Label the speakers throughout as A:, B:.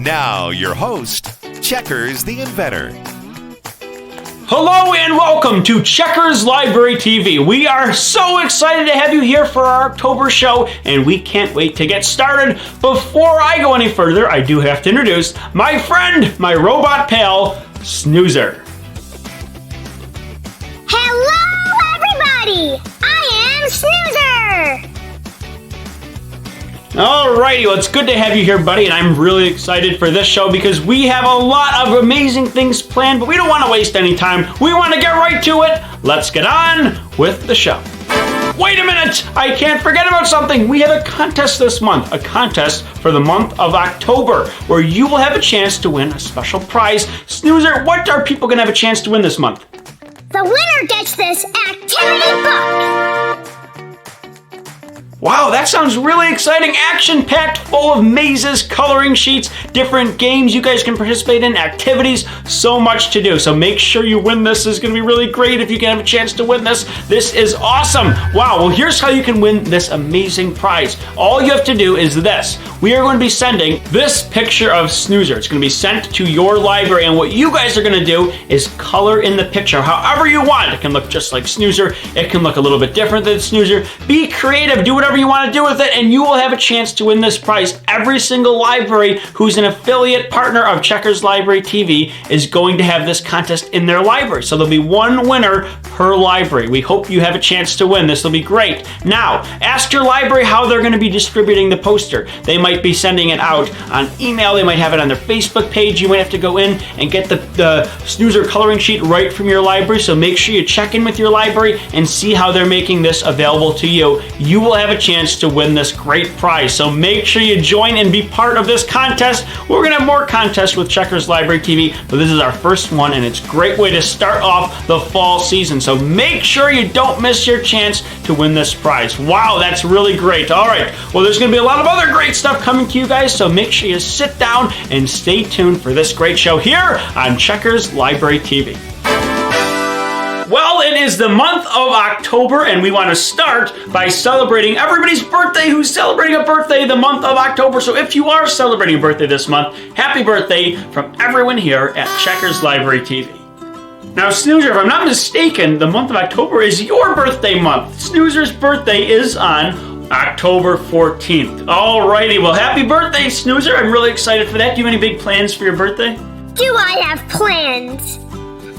A: And now, your host, Checkers the Inventor.
B: Hello and welcome to Checkers Library TV. We are so excited to have you here for our October show, and we can't wait to get started. Before I go any further, I do have to introduce my friend, my robot pal, Snoozer.
C: Hello, everybody! I am Snoozer!
B: Alrighty, well, it's good to have you here, buddy, and I'm really excited for this show because we have a lot of amazing things planned, but we don't want to waste any time. We want to get right to it. Let's get on with the show. Wait a minute! I can't forget about something. We have a contest this month, a contest for the month of October, where you will have a chance to win a special prize. Snoozer, what are people going to have a chance to win this month?
C: The winner gets this activity book!
B: Wow, that sounds really exciting. Action-packed, full of mazes, coloring sheets, different games you guys can participate in, activities, so much to do. So make sure you win this. This is going to be really great if you can have a chance to win this. This is awesome. Wow, well, here's how you can win this amazing prize. All you have to do is this. We are going to be sending this picture of Snoozer. It's going to be sent to your library, and what you guys are going to do is color in the picture however you want. It can look just like Snoozer. It can look a little bit different than Snoozer. Be creative. Do whatever you want to do with it, and you will have a chance to win this prize. Every single library who's an affiliate partner of Checkers Library TV is going to have this contest in their library. So there'll be one winner per library. We hope you have a chance to win. This will be great. Now, ask your library how they're going to be distributing the poster. They might be sending it out on email. They might have it on their Facebook page. You might have to go in and get the Snoozer coloring sheet right from your library. So make sure you check in with your library and see how they're making this available to you. You will have a chance to win this great prize. So make sure you join and be part of this contest. We're going to have more contests with Checkers Library TV, but this is our first one, and it's a great way to start off the fall season. So make sure you don't miss your chance to win this prize. Wow, that's really great. All right, well, there's going to be a lot of other great stuff coming to you guys, so make sure you sit down and stay tuned for this great show here on Checkers Library TV. Well, it is the month of October, and we want to start by celebrating everybody's birthday who's celebrating a birthday the month of October. So if you are celebrating a birthday this month, happy birthday from everyone here at Checkers Library TV. Now, Snoozer, if I'm not mistaken, the month of October is your birthday month. Snoozer's birthday is on October 14th. Alrighty, well, happy birthday, Snoozer. I'm really excited for that. Do you have any big plans for your birthday?
C: Do I have plans?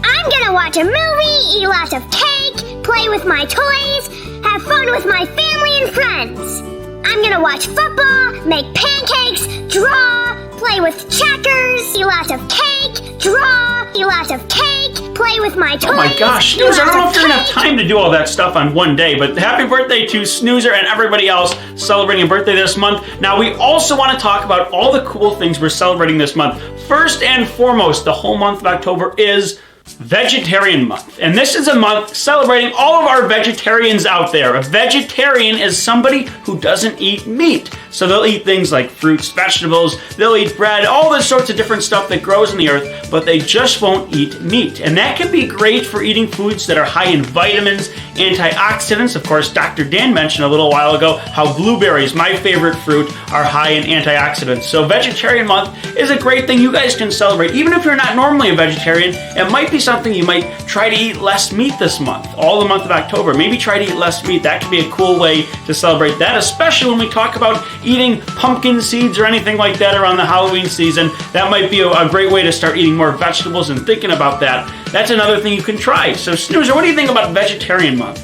C: I'm gonna watch a movie, eat lots of cake, play with my toys, have fun with my family and friends. I'm gonna watch football, make pancakes, draw, play with checkers, eat lots of cake, draw, eat lots of cake, play with my toys.
B: Oh my gosh, Snoozer, I don't know if you're gonna have time to do all that stuff on one day, but happy birthday to Snoozer and everybody else celebrating a birthday this month. Now, we also want to talk about all the cool things we're celebrating this month. First and foremost, the whole month of October is Vegetarian Month. And this is a month celebrating all of our vegetarians out there. A vegetarian is somebody who doesn't eat meat. So they'll eat things like fruits, vegetables, they'll eat bread, all this sorts of different stuff that grows in the earth, but they just won't eat meat. And that can be great for eating foods that are high in vitamins, antioxidants. Of course, Dr. Dan mentioned a little while ago how blueberries, my favorite fruit, are high in antioxidants. So Vegetarian Month is a great thing you guys can celebrate. Even if you're not normally a vegetarian, it might be something you might try to eat less meat this month, all the month of October. Maybe try to eat less meat. That could be a cool way to celebrate that, especially when we talk about eating pumpkin seeds or anything like that around the Halloween season. That might be a great way to start eating more vegetables and thinking about that. That's another thing you can try. So, Snoozer, what do you think about Vegetarian Month?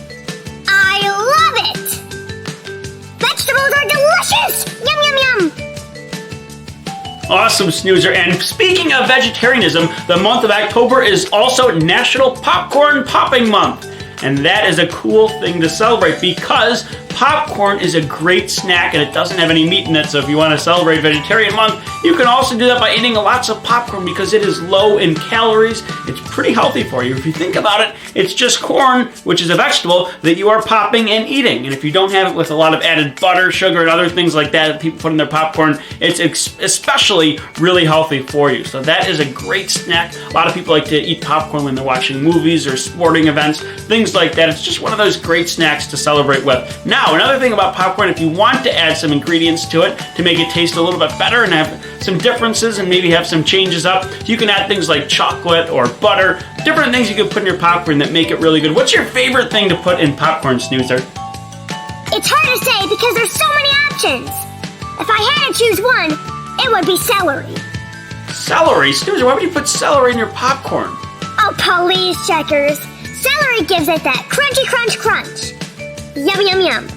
C: I love it! Vegetables are delicious! Yum, yum, yum!
B: Awesome, Snoozer. And speaking of vegetarianism, the month of October is also National Popcorn Popping Month. And that is a cool thing to celebrate because popcorn is a great snack and it doesn't have any meat in it. So if you want to celebrate Vegetarian Month, you can also do that by eating lots of popcorn because it is low in calories. It's pretty healthy for you. If you think about it, it's just corn, which is a vegetable, that you are popping and eating. And if you don't have it with a lot of added butter, sugar, and other things like that people put in their popcorn, it's especially really healthy for you. So that is a great snack. A lot of people like to eat popcorn when they're watching movies or sporting events, things like that. It's just one of those great snacks to celebrate with. Now, another thing about popcorn, if you want to add some ingredients to it to make it taste a little bit better and have some differences and maybe have some changes up. You can add things like chocolate or butter, different things you can put in your popcorn that make it really good. What's your favorite thing to put in popcorn, Snoozer?
C: It's hard to say because there's so many options. If I had to choose one, it would be celery.
B: Celery? Snoozer, why would you put celery in your popcorn?
C: Oh, please, Checkers. Celery gives it that crunchy crunch crunch. Yum, yum, yum.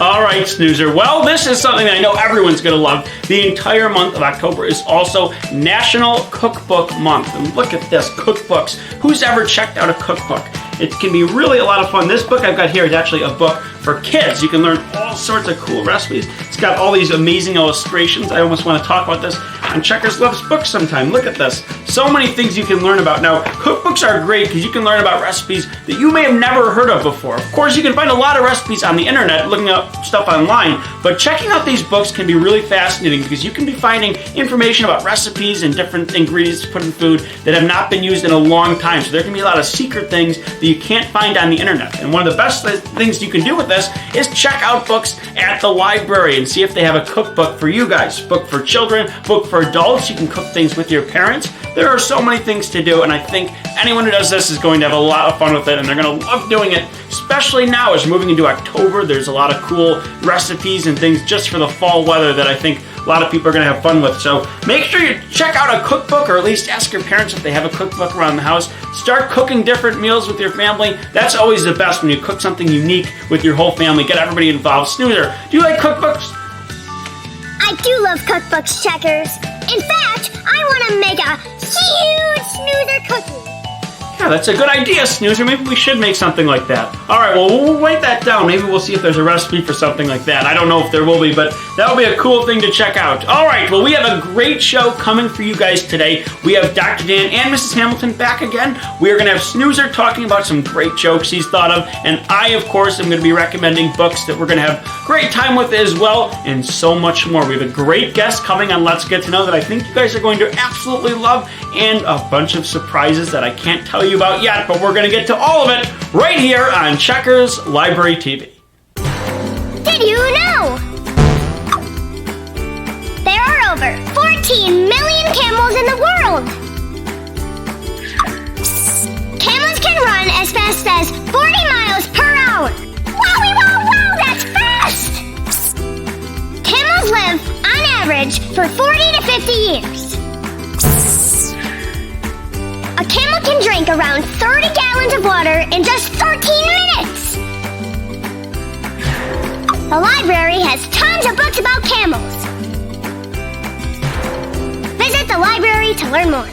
B: All right, Snoozer. Well, this is something that I know everyone's going to love. The entire month of October is also National Cookbook Month. And look at this, cookbooks. Who's ever checked out a cookbook? It can be really a lot of fun. This book I've got here is actually a book for kids. You can learn all sorts of cool recipes. It's got all these amazing illustrations. I almost want to talk about this on Checkers Loves Books sometime. Look at this. So many things you can learn about. Now, cookbooks are great because you can learn about recipes that you may have never heard of before. Of course, you can find a lot of recipes on the internet, looking up stuff online, but checking out these books can be really fascinating because you can be finding information about recipes and different ingredients to put in food that have not been used in a long time. So there can be a lot of secret things that you can't find on the internet. And one of the best things you can do with this is check out books at the library and see if they have a cookbook for you guys. Book for children, book for adults. You can cook things with your parents. There are so many things to do, and I think anyone who does this is going to have a lot of fun with it, and they're going to love doing it, especially now as we're moving into October. There's a lot of cool recipes and things just for the fall weather that I think a lot of people are going to have fun with. So make sure you check out a cookbook, or at least ask your parents if they have a cookbook around the house. Start cooking different meals with your family. That's always the best when you cook something unique with your whole family. Get everybody involved. Snoozer, do you like cookbooks?
C: I do love cookbooks, Checkers. In fact, I want to make a huge Snoozer cookie.
B: Yeah, that's a good idea, Snoozer. Maybe we should make something like that. All right, well, we'll write that down. Maybe we'll see if there's a recipe for something like that. I don't know if there will be, but that'll be a cool thing to check out. All right, well, we have a great show coming for you guys today. We have Dr. Dan and Mrs. Hamilton back again. We are going to have Snoozer talking about some great jokes he's thought of, and I, of course, am going to be recommending books that we're going to have a great time with as well, and so much more. We have a great guest coming on Let's Get to Know that I think you guys are going to absolutely love, and a bunch of surprises that I can't tell you about yet, but we're going to get to all of it right here on Checkers Library TV.
C: Did you know? There are over 14 million camels in the world. Camels can run as fast as 40 miles per hour. Wowie, wow, wow, that's fast! Camels live, on average, for 40 to 50 years. A camel can drink around 30 gallons of water in just 13 minutes. The library has tons of books about camels. Visit the library to learn more.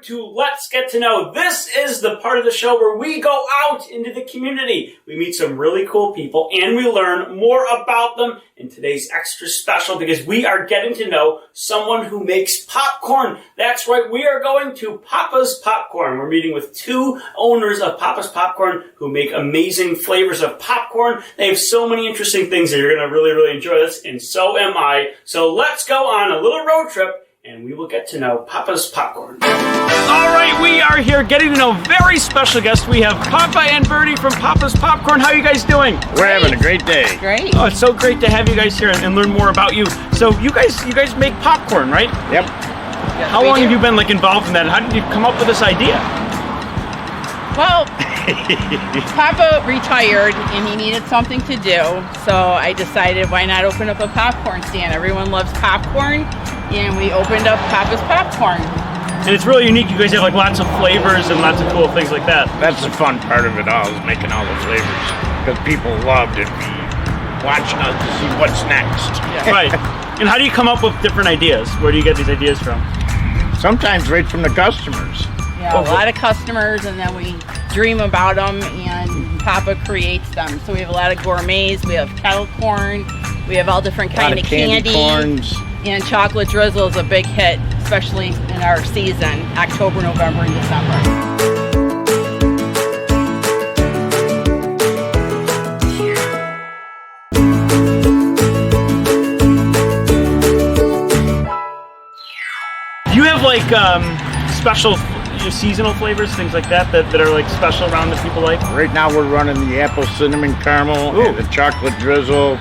B: To Let's Get to Know. This is the part of the show where we go out into the community. We meet some really cool people and we learn more about them. And today's extra special because we are getting to know someone who makes popcorn. That's right, we are going to Papa's Popcorn. We're meeting with two owners of Papa's Popcorn who make amazing flavors of popcorn. They have so many interesting things that you're going to really, really enjoy this, and so am I. So let's go on a little road trip and we will get to know Papa's Popcorn. All right, we are here getting to know very special guests. We have Papa and Bertie from Papa's Popcorn. How are you guys doing?
D: We're having a great day.
E: Great.
B: Oh, it's so great to have you guys here and learn more about you. So you guys make popcorn, right?
D: Yep.
E: Yes,
B: How long have you been involved in that? How did you come up with this idea?
E: Well, Papa retired and he needed something to do, so I decided why not open up a popcorn stand. Everyone loves popcorn, and we opened up Papa's Popcorn.
B: And it's really unique. You guys have lots of flavors and lots of cool things like that.
D: That's the fun part of it all, is making all the flavors. Because people love to be watching us to see what's next.
E: Yeah.
B: Right. And how do you come up with different ideas? Where do you get these ideas from?
D: Sometimes right from the customers.
E: Yeah, a lot of customers, and then we dream about them, and Papa creates them. So we have a lot of gourmets. We have kettle corn. We have all different kind of candy.
D: Corns.
E: And chocolate drizzle is a big hit, especially in our season, October, November, and December.
B: like special seasonal flavors, things like that are like special around that people like?
D: Right now we're running the apple cinnamon caramel and the chocolate drizzle.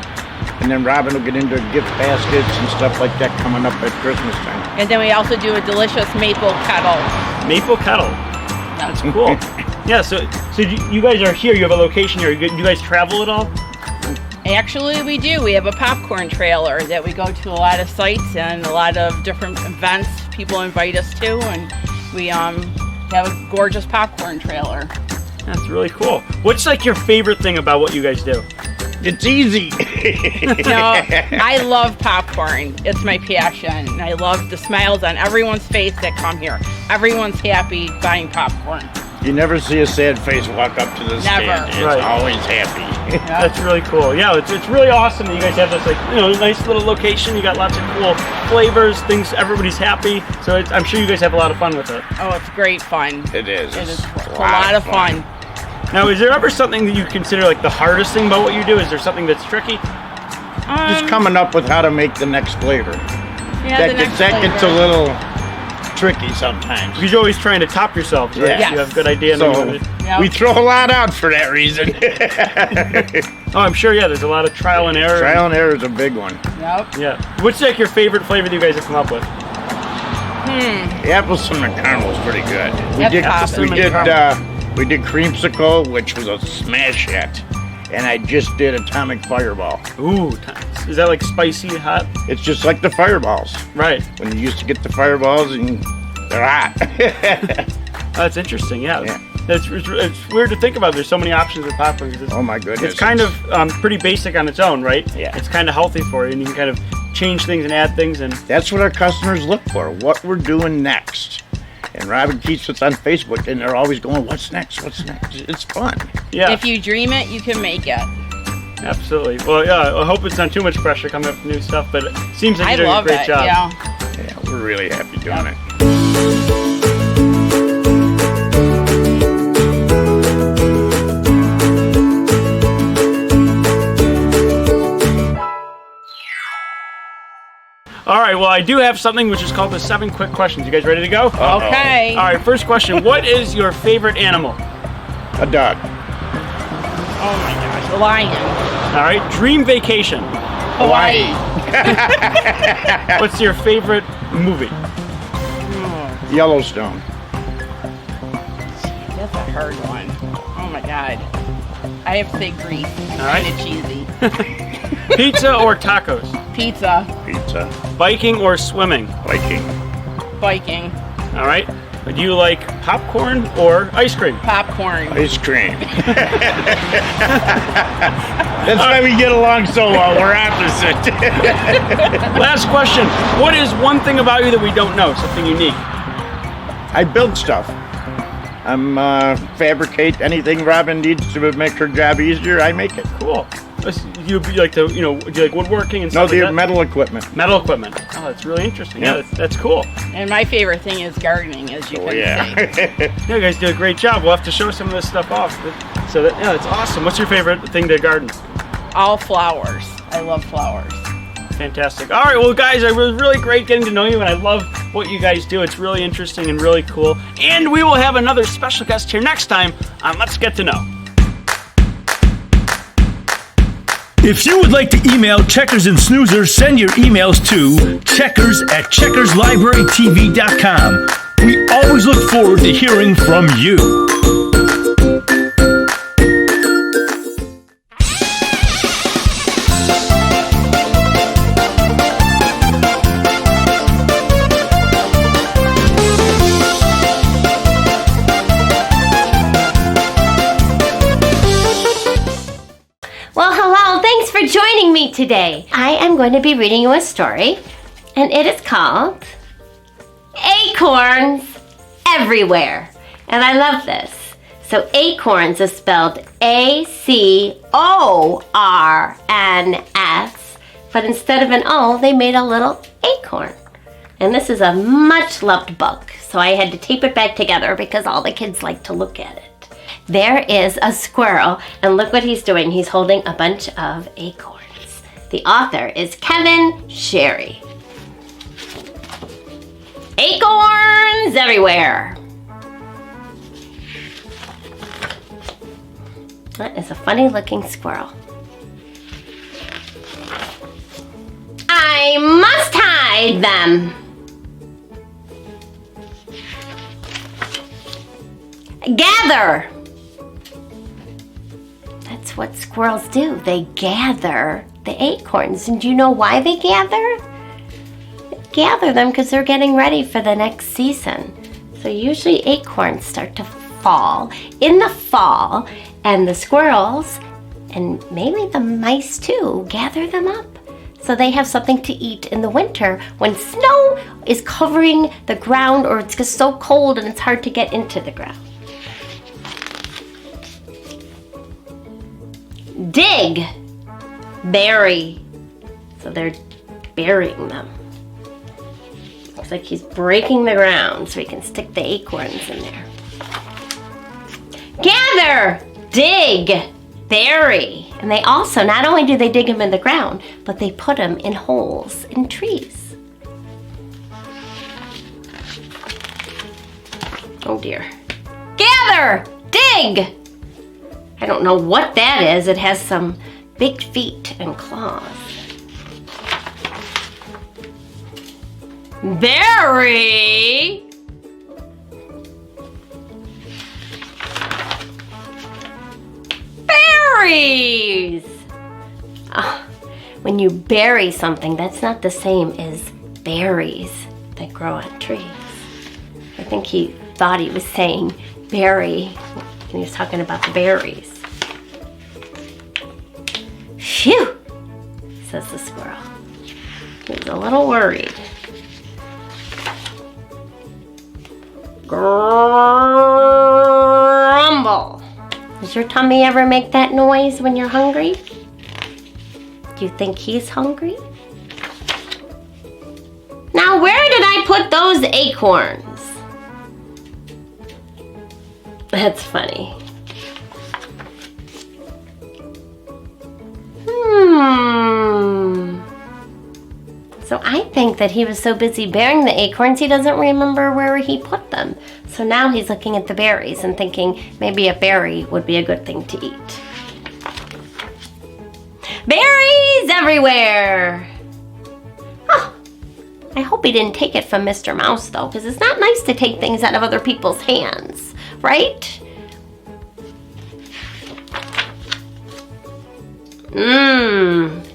D: And then Robin will get into gift baskets and stuff like that coming up at Christmas time.
E: And then we also do a delicious maple kettle.
B: Maple kettle. That's cool. Yeah, so you guys are here. You have a location here. Do you guys travel at all?
E: Actually, we do. We have a popcorn trailer that we go to a lot of sites and a lot of different events people invite us to, and we have a gorgeous popcorn trailer.
B: That's really cool. What's like your favorite thing about what you guys do?
D: It's easy.
E: No, I love popcorn. It's my passion. I love the smiles on everyone's face that come here. Everyone's happy buying popcorn.
D: You never see a sad face walk up to the stand. It's always happy.
B: That's really cool. Yeah, it's really awesome that you guys have this nice little location. You got lots of cool flavors, things. Everybody's happy. So I'm sure you guys have a lot of fun with it.
E: Oh, it's great fun.
D: It is.
E: It is a lot of fun.
B: Now, is there ever something that you consider like the hardest thing about what you do? Is there something that's tricky?
D: Just coming up with how to make the next flavor.
E: Yeah,
D: that gets a little tricky sometimes.
B: Because you're always trying to top yourself, right?
E: Yes.
B: You have a good idea.
D: So we throw a lot out for that reason.
B: Oh, I'm sure, yeah, there's a lot of trial and error.
D: Trial and error is a big one.
E: Yep.
B: Yeah. What's like your favorite flavor that you guys have come up with?
D: The apple cinnamon caramel is pretty good. We did creamsicle, which was a smash hit. And I just did atomic fireball.
B: Ooh, is that like spicy hot?
D: It's just like the fireballs.
B: Right.
D: When you used to get the fireballs and they're hot.
B: That's interesting, yeah. It's weird to think about. There's so many options with popcorn.
D: Oh my goodness.
B: It's kind of pretty basic on its own, right?
D: Yeah.
B: It's kind of healthy for you, and you can kind of change things and add things. And
D: that's what our customers look for, what we're doing next. And Robin keeps us on Facebook, and they're always going, what's next? What's next? It's fun.
B: Yeah.
E: If you dream it, you can make it.
B: Absolutely. Well, yeah, I hope it's not too much pressure coming up with new stuff, but it seems like you're doing a great job.
D: Yeah, we're really happy doing it.
B: All right, well, I do have something which is called the 7 quick questions. You guys ready to go?
E: Okay.
B: All right, first question. What is your favorite animal?
D: A dog.
E: Oh my gosh, a lion.
B: All right, dream vacation.
E: Hawaii.
B: What's your favorite movie?
D: Yellowstone.
E: That's a hard one. Oh my god. I have to say Grease. It's
B: right.
E: kind of cheesy.
B: Pizza or tacos?
E: Pizza.
D: Pizza.
B: Biking or swimming?
D: Biking.
E: Biking.
B: All right. Do you like popcorn or ice cream?
E: Popcorn.
D: Ice cream. That's why we get along so well. We're opposite.
B: Last question. What is one thing about you that we don't know? Something unique?
D: I build stuff. I'm fabricate anything Robin needs to make her job easier. I make it.
B: Cool. You like to, do you like woodworking and stuff
D: No,
B: like
D: the
B: that?
D: metal equipment.
B: Metal equipment. Oh, that's really interesting. Yeah, that's cool.
E: And my favorite thing is gardening, as you can see.
B: Yeah, you guys do a great job. We'll have to show some of this stuff off. So that's awesome. What's your favorite thing to garden?
E: All flowers. I love flowers.
B: Fantastic. All right, well, guys, it was really great getting to know you, and I love what you guys do. It's really interesting and really cool. And we will have another special guest here next time on Let's Get to Know.
F: If you would like to email Checkers and Snoozer, send your emails to checkers@checkerslibrarytv.com. We always look forward to hearing from you.
G: Joining me today. I am going to be reading you a story, and it is called Acorns Everywhere. And I love this. So acorns is spelled A-C-O-R-N-S, but instead of an O, they made a little acorn. And this is a much loved book, so I had to tape it back together because all the kids like to look at it. There is a squirrel, and look what he's doing. He's holding a bunch of acorns. The author is Kevin Sherry. Acorns Acorns Everywhere. That is a funny looking squirrel. I must hide them. Gather. That's what squirrels do. They gather the acorns. And do you know why they gather? They gather them because they're getting ready for the next season. So usually acorns start to fall in the fall, and the squirrels, and maybe the mice too, gather them up. So they have something to eat in the winter when snow is covering the ground, or it's just so cold and it's hard to get into the ground. Dig. Bury. So they're burying them. Looks like he's breaking the ground so he can stick the acorns in there. Gather. Dig. Bury. And they also, not only do they dig them in the ground, but they put them in holes in trees. Oh dear. Gather. Dig. I don't know what that is. It has some big feet and claws. Bury. Berries. Oh, when you bury something, that's not the same as berries that grow on trees. I think he thought he was saying berry when he was talking about the berries. Phew, says the squirrel. He was a little worried. Grumble. Does your tummy ever make that noise when you're hungry? Do you think he's hungry? Now, where did I put those acorns? That's funny. So I think that he was so busy burying the acorns, he doesn't remember where he put them. So now he's looking at the berries and thinking maybe a berry would be a good thing to eat. Berries everywhere! Oh, I hope he didn't take it from Mr. Mouse though, because it's not nice to take things out of other people's hands, right?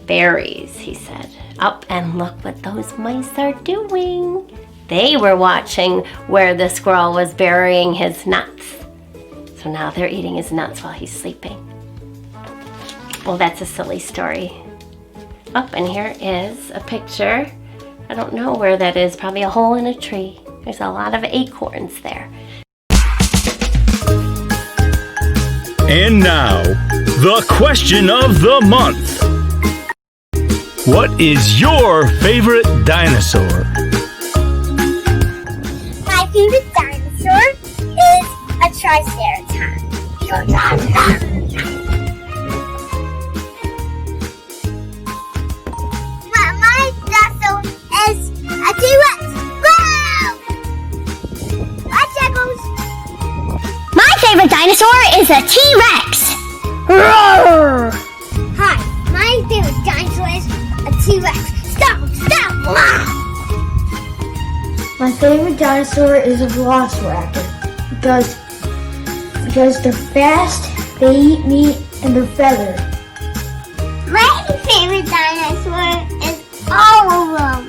G: Berries, he said. Up and look what those mice are doing. They were watching where the squirrel was burying his nuts. So now they're eating his nuts while he's sleeping. Well, that's a silly story. Up and here is a picture. I don't know where that is, probably a hole in a tree. There's a lot of acorns there.
F: And now, the question of the month. What is your favorite dinosaur?
C: My favorite dinosaur is a triceratops. My dinosaur is a T-Rex. Wow! Watch that goes. My favorite dinosaur is a T-Rex. Roar! Hi, my favorite dinosaur is a T-Rex. Stop! Wow!
H: My favorite dinosaur is a velociraptor because they're fast, they eat meat, and they're feathered.
C: My favorite dinosaur is all of them.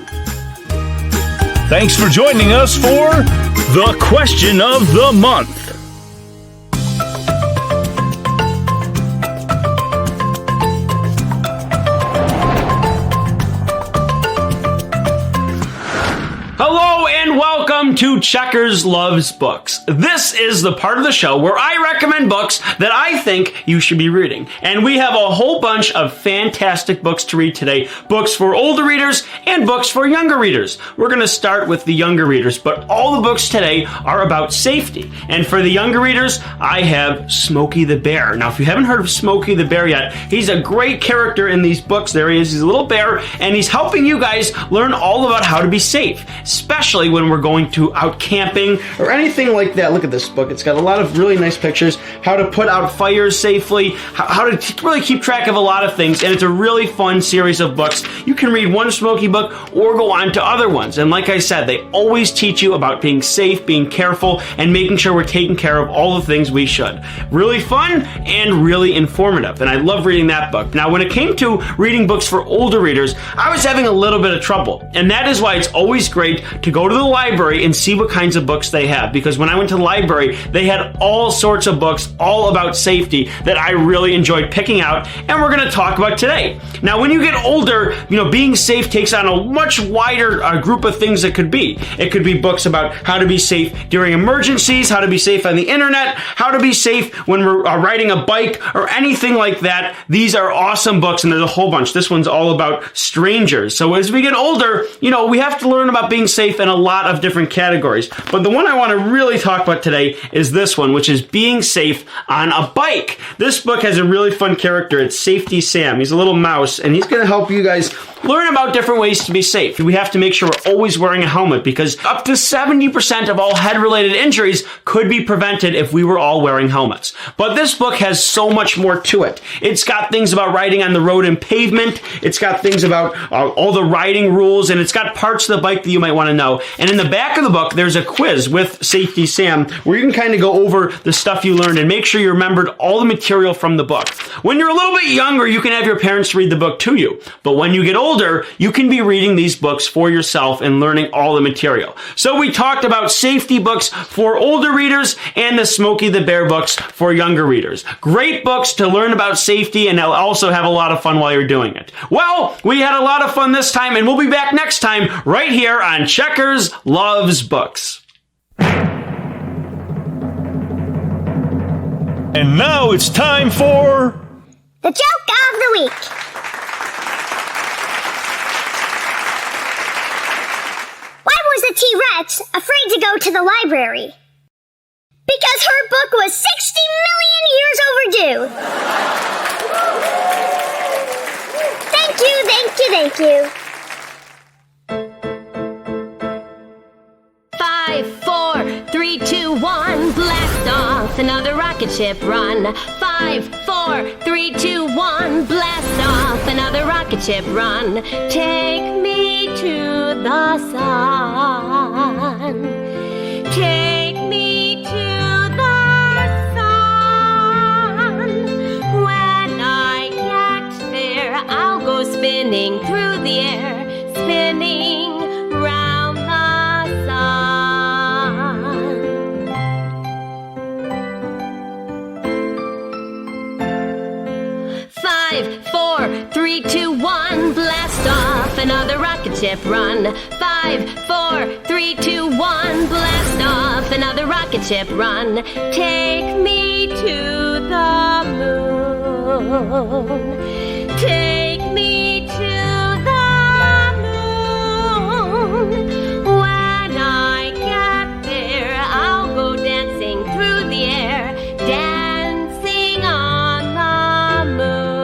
F: Thanks for joining us for the question of the month.
B: Hello and welcome to Checkers Loves Books. This is the part of the show where I recommend books that I think you should be reading. And we have a whole bunch of fantastic books to read today. Books for older readers and books for younger readers. We're going to start with the younger readers, but all the books today are about safety. And for the younger readers, I have Smokey the Bear. Now, if you haven't heard of Smokey the Bear yet, he's a great character in these books. There he is. He's a little bear, and he's helping you guys learn all about how to be safe, especially when we're going to you out camping or anything like that. Look at this book. It's got a lot of really nice pictures, how to put out fires safely, how to really keep track of a lot of things, and it's a really fun series of books. You can read one Smokey book or go on to other ones. And like I said, they always teach you about being safe, being careful, and making sure we're taking care of all the things we should. Really fun and really informative, and I love reading that book. Now, when it came to reading books for older readers, I was having a little bit of trouble, and that is why it's always great to go to the library and see what kinds of books they have, because when I went to the library, they had all sorts of books all about safety that I really enjoyed picking out, and we're going to talk about today. Now, when you get older, being safe takes on a much wider group of things it could be. It could be books about how to be safe during emergencies, how to be safe on the internet, how to be safe when we're riding a bike, or anything like that. These are awesome books, and there's a whole bunch. This one's all about strangers. So as we get older, we have to learn about being safe in a lot of different categories. But the one I want to really talk about today is this one, which is being safe on a bike. This book has a really fun character. It's Safety Sam. He's a little mouse, and he's going to help you guys learn about different ways to be safe. We have to make sure we're always wearing a helmet, because up to 70% of all head-related injuries could be prevented if we were all wearing helmets. But this book has so much more to it. It's got things about riding on the road and pavement. It's got things about all the riding rules, and it's got parts of the bike that you might want to know. And in the back of the book, there's a quiz with Safety Sam where you can kind of go over the stuff you learned and make sure you remembered all the material from the book. When you're a little bit younger, you can have your parents read the book to you. But when you get older, you can be reading these books for yourself and learning all the material. So we talked about safety books for older readers and the Smokey the Bear books for younger readers. Great books to learn about safety, and they'll also have a lot of fun while you're doing it. Well, we had a lot of fun this time, and we'll be back next time right here on Checkers Loves Books.
F: And now it's time for
C: the joke of the week. Why was a T-Rex afraid to go to the library? Because her book was 60 million years overdue. Thank you, thank you, thank you.
G: 5, 4, 3, 2, 1, blast off, another rocket ship run. 5, 4, 3, 2, 1, blast off, another rocket ship run. Take me to the sun. Take me to the sun. When I get there, I'll go spinning through the air, spinning round the sun. 5, 4, 3, 2, 1, blast off, another rocket ship run. 5, 4, 3, 2, 1, blast off, another rocket ship run. Take me to the moon. Take me to the moon. When I get there, I'll go dancing through the air, dancing on the moon.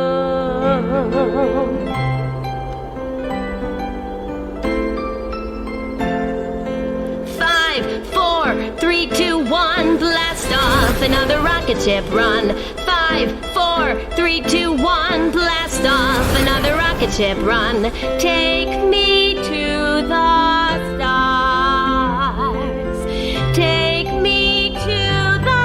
G: 5, 4, 3, 2, 1, blast off, another rocket ship run. 5, 4, 3, 2, 1, blast off, another rocket ship run. Take me to the stars. Take me to the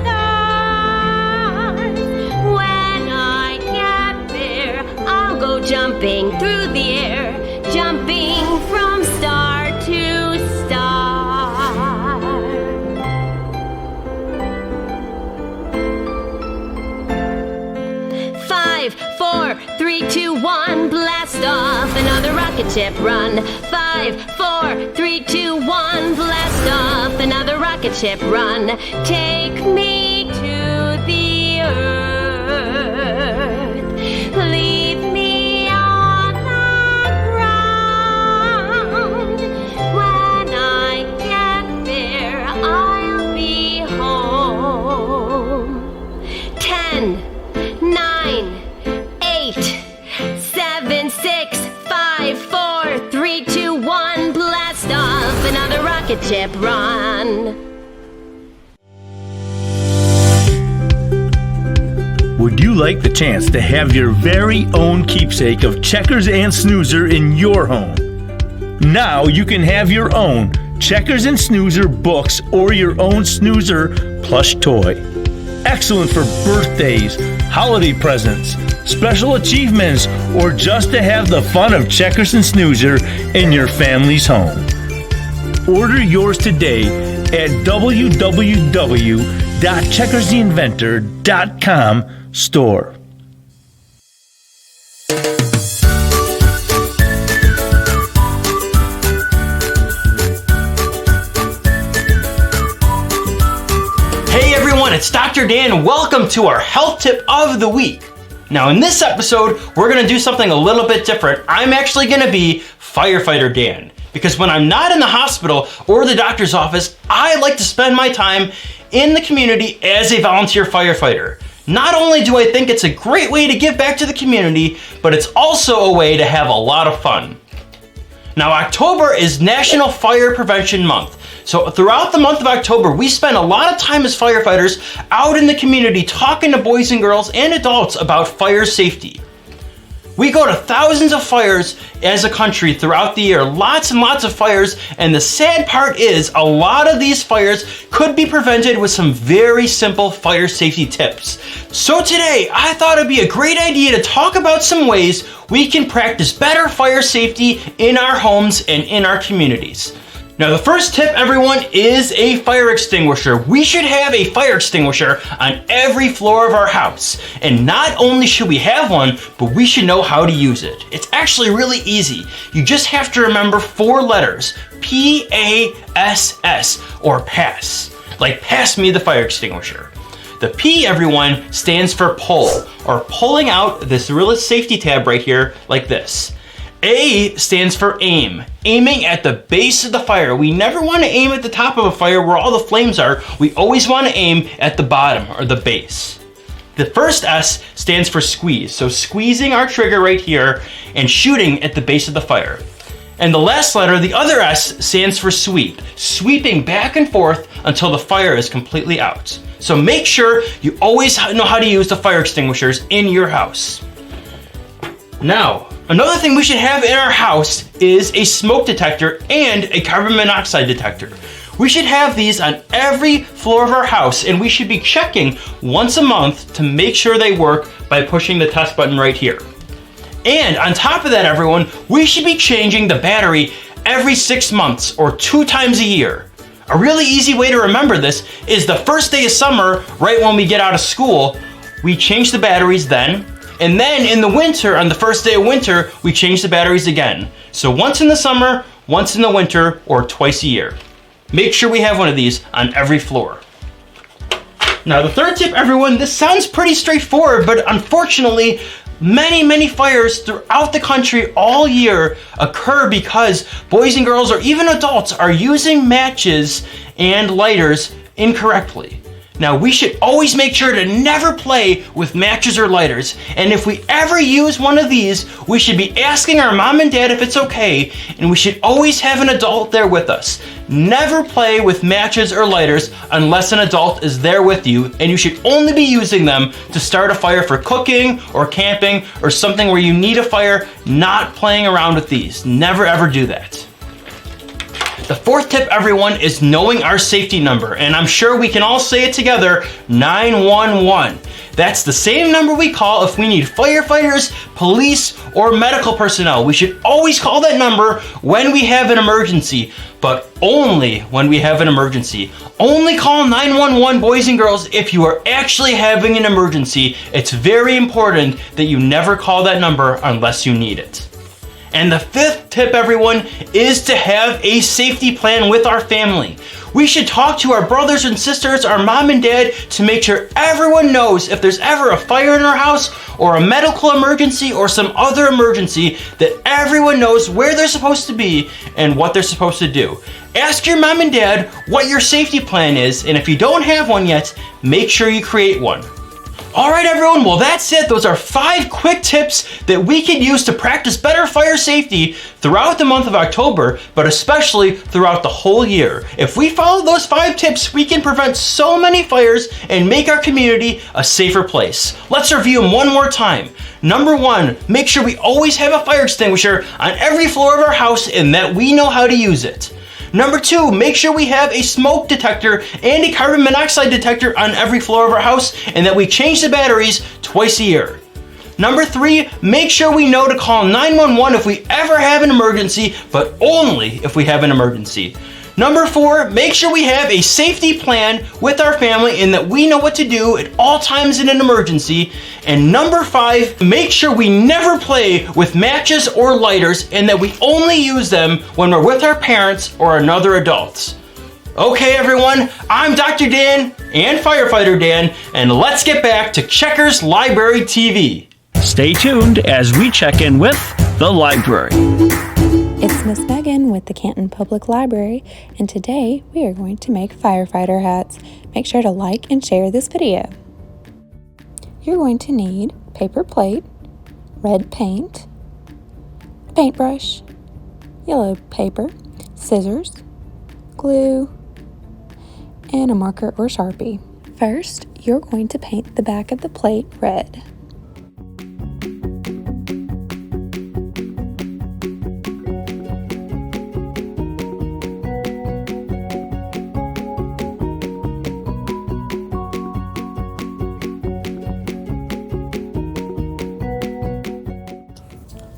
G: stars. When I get there, I'll go jumping through the air, jumping from star to star. 5, 4, 3, 2, 1, blast off, another rocket ship run. 5, 4, 3, 2, 1, blast off, another rocket ship run. Take me to the earth. Leave me on the ground. When I get there, I'll be home. 10, 9, 8, 7, 6, 5, 4, 3, 2, 1, blast off, another rocket ship run.
F: Would you like the chance to have your very own keepsake of Checkers and Snoozer in your home? Now you can have your own Checkers and Snoozer books or your own Snoozer plush toy. Excellent for birthdays, holiday presents, special achievements, or just to have the fun of Checkers and Snoozer in your family's home. Order yours today at www.checkerstheinventor.com store.
B: Hey everyone, it's Dr. Dan. Welcome to our health tip of the week. Now in this episode, we're going to do something a little bit different. I'm actually going to be Firefighter Dan. Because when I'm not in the hospital or the doctor's office, I like to spend my time in the community as a volunteer firefighter. Not only do I think it's a great way to give back to the community, but it's also a way to have a lot of fun. Now October is National Fire Prevention Month. So throughout the month of October, we spend a lot of time as firefighters out in the community talking to boys and girls and adults about fire safety. We go to thousands of fires as a country throughout the year, lots and lots of fires, and the sad part is a lot of these fires could be prevented with some very simple fire safety tips. So today, I thought it'd be a great idea to talk about some ways we can practice better fire safety in our homes and in our communities. Now the first tip, everyone, is a fire extinguisher. We should have a fire extinguisher on every floor of our house. And not only should we have one, but we should know how to use it. It's actually really easy. You just have to remember 4 letters, P-A-S-S, or pass. Like pass me the fire extinguisher. The P, everyone, stands for pull, or pulling out this real safety tab right here, like this. A stands for aim, aiming at the base of the fire. We never want to aim at the top of a fire where all the flames are. We always want to aim at the bottom or the base. The first S stands for squeeze, so squeezing our trigger right here and shooting at the base of the fire. And the last letter, the other S, stands for sweep, sweeping back and forth until the fire is completely out. So make sure you always know how to use the fire extinguishers in your house. Now, another thing we should have in our house is a smoke detector and a carbon monoxide detector. We should have these on every floor of our house, and we should be checking once a month to make sure they work by pushing the test button right here. And on top of that, everyone, we should be changing the battery every 6 months or 2 times a year. A really easy way to remember this is the first day of summer, right when we get out of school, we change the batteries then. And then in the winter, on the first day of winter, we change the batteries again. So once in the summer, once in the winter, or twice a year. Make sure we have one of these on every floor. Now the third tip, everyone, this sounds pretty straightforward, but unfortunately, many fires throughout the country all year occur because boys and girls or even adults are using matches and lighters incorrectly. Now we should always make sure to never play with matches or lighters, and if we ever use one of these, we should be asking our mom and dad if it's okay, and we should always have an adult there with us. Never play with matches or lighters unless an adult is there with you, and you should only be using them to start a fire for cooking or camping or something where you need a fire, not playing around with these. Never ever do that. The fourth tip, everyone, is knowing our safety number, and I'm sure we can all say it together, 911. That's the same number we call if we need firefighters, police, or medical personnel. We should always call that number when we have an emergency, but only when we have an emergency. Only call 911, boys and girls, if you are actually having an emergency. It's very important that you never call that number unless you need it. And the fifth tip, everyone, is to have a safety plan with our family. We should talk to our brothers and sisters, our mom and dad, to make sure everyone knows if there's ever a fire in our house or a medical emergency or some other emergency, that everyone knows where they're supposed to be and what they're supposed to do. Ask your mom and dad what your safety plan is, and if you don't have one yet, make sure you create one. All right, everyone, well, that's it. Those are 5 quick tips that we can use to practice better fire safety throughout the month of October, but especially throughout the whole year. If we follow those 5 tips, we can prevent so many fires and make our community a safer place. Let's review them one more time. Number 1, make sure we always have a fire extinguisher on every floor of our house and that we know how to use it. Number 2, make sure we have a smoke detector and a carbon monoxide detector on every floor of our house and that we change the batteries twice a year. Number 3, make sure we know to call 911 if we ever have an emergency, but only if we have an emergency. Number 4, make sure we have a safety plan with our family and that we know what to do at all times in an emergency. And number 5, make sure we never play with matches or lighters and that we only use them when we're with our parents or another adults. Okay, everyone, I'm Dr. Dan and Firefighter Dan, and let's get back to Checkers Library TV.
F: Stay tuned as we check in with the library.
I: It's Miss Megan with the Canton Public Library, and today we are going to make firefighter hats. Make sure to like and share this video. You're going to need paper plate, red paint, a paintbrush, yellow paper, scissors, glue, and a marker or Sharpie. First, you're going to paint the back of the plate red.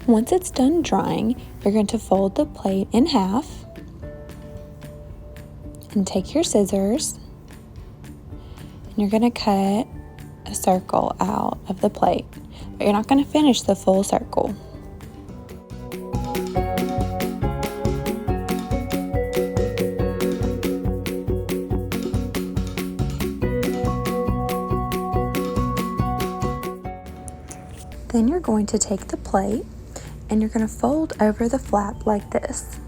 I: Once it's done drying, you're going to fold the plate in half and take your scissors and you're going to cut a circle out of the plate, but you're not going to finish the full circle. Then you're going to take the plate and you're going to fold over the flap like this.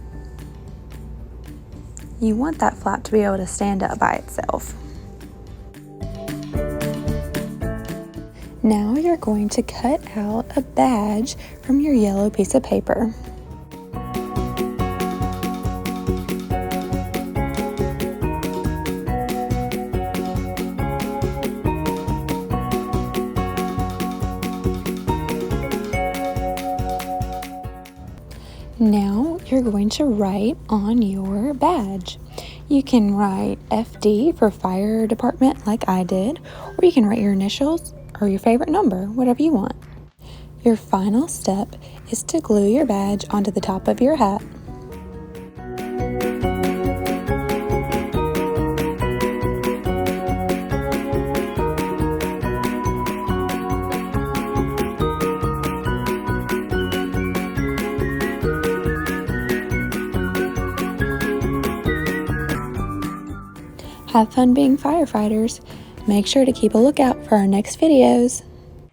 I: You want that flap to be able to stand up by itself. Now you're going to cut out a badge from your yellow piece of paper. Now you're going to write on your badge. You can write FD for fire department like I did, or you can write your initials or your favorite number, whatever you want. Your final step is to glue your badge onto the top of your hat. Have fun being firefighters. Make sure to keep a lookout for our next videos.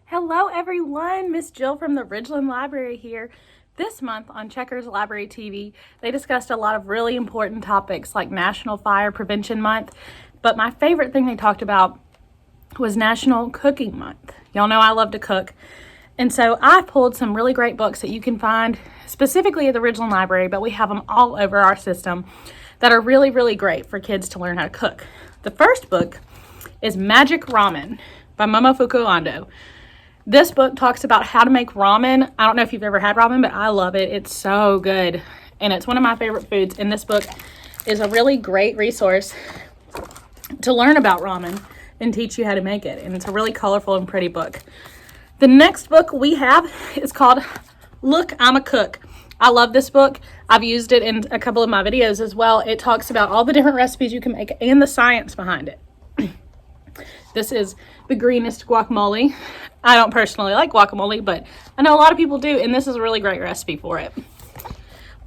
E: Hello everyone, Miss Jill from the Ridgeland Library here. This month on Checkers Library TV, they discussed a lot of really important topics like National Fire Prevention Month, but my favorite thing they talked about was National Cooking Month. Y'all know I love to cook, and so I pulled some really great books that you can find specifically at the Ridgeland Library, but we have them all over our system that are really, really great for kids to learn how to cook. The first book is Magic Ramen by Momofuku Ando. This book talks about how to make ramen. I don't know if you've ever had ramen, but I love it. It's so good, and it's one of my favorite foods, and this book is a really great resource to learn about ramen and teach you how to make it, and it's a really colorful and pretty book. The next book we have is called Look, I'm a Cook. I love this book. I've used it in a couple of my videos as well. It talks about all the different recipes you can make and the science behind it. This is the greenest guacamole. I don't personally like guacamole, but I know a lot of people do, and this is a really great recipe for it.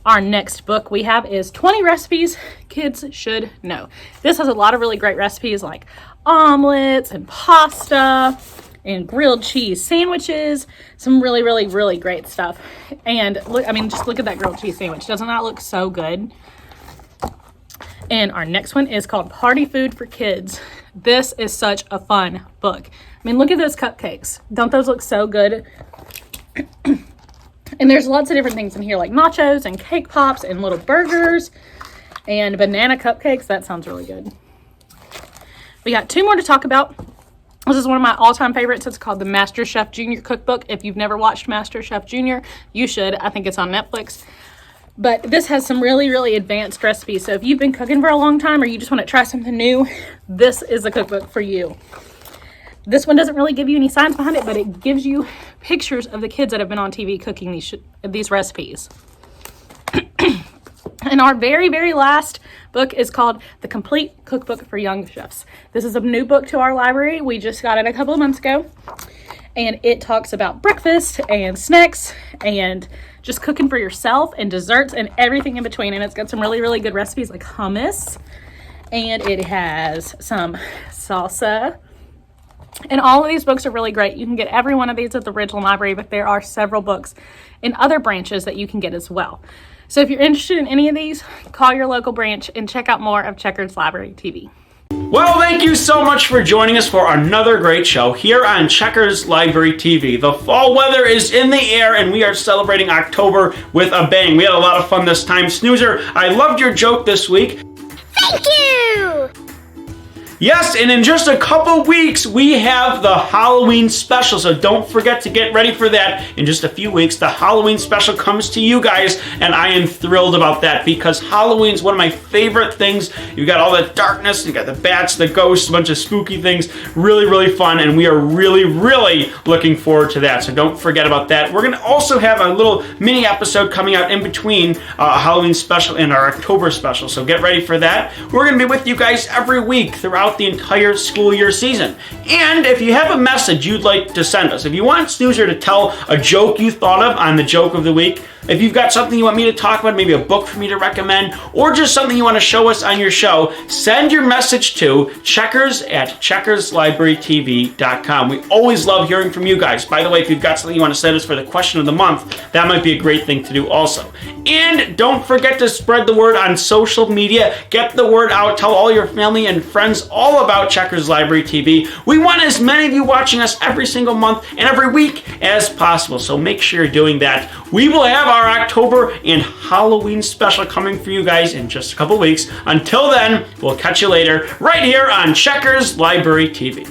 E: Our next book we have is 20 Recipes Kids Should Know. This has a lot of really great recipes like omelets and pasta and grilled cheese sandwiches, some really, really, really great stuff. And look, I mean, just look at that grilled cheese sandwich. Doesn't that look so good?
J: And our next one is called Party Food for Kids. This is such a fun book. I mean, look at those cupcakes. Don't those look so good? And there's lots of different things in here, like nachos and cake pops and little burgers and banana cupcakes. That sounds really good. We got 2 more to talk about. This is one of my all-time favorites. It's called the Master Chef Junior Cookbook. If you've never watched Master Chef Junior, you should. I think it's on Netflix. But this has some really, really advanced recipes. So if you've been cooking for a long time or you just want to try something new, this is a cookbook for you. This one doesn't really give you any science behind it, but it gives you pictures of the kids that have been on TV cooking these recipes. And our very, very last book is called The Complete Cookbook for Young Chefs. This is a new book to our library. We just got it a couple of months ago. And it talks about breakfast and snacks and just cooking for yourself and desserts and everything in between. And it's got some really, really good recipes like hummus. And it has some salsa. And all of these books are really great. You can get every one of these at the Ridgeland Library, but there are several books in other branches that you can get as well. So if you're interested in any of these, call your local branch and check out more of Checkers Library TV.
B: Well, thank you so much for joining us for another great show here on Checkers Library TV. The fall weather is in the air and we are celebrating October with a bang. We had a lot of fun this time. Snoozer, I loved your joke this week.
C: Thank you!
B: Yes, and in just a couple weeks, we have the Halloween special, so don't forget to get ready for that. In just a few weeks, the Halloween special comes to you guys, and I am thrilled about that because Halloween is one of my favorite things. You've got all the darkness, you got the bats, the ghosts, a bunch of spooky things. Really, really fun, and we are really, really looking forward to that, so don't forget about that. We're going to also have a little mini episode coming out in between a Halloween special and our October special, so get ready for that. We're going to be with you guys every week throughout the entire school year season. And if you have a message you'd like to send us, if you want Snoozer to tell a joke you thought of on the Joke of the Week, if you've got something you want me to talk about, maybe a book for me to recommend, or just something you want to show us on your show, send your message to checkers@checkerslibrarytv.com. We always love hearing from you guys. By the way, if you've got something you want to send us for the question of the month, that might be a great thing to do also. And don't forget to spread the word on social media. Get the word out. Tell all your family and friends all about Checkers Library TV. We want as many of you watching us every single month and every week as possible, so make sure you're doing that. We will have our October and Halloween special coming for you guys in just a couple weeks. Until then, we'll catch you later right here on Checkers Library TV.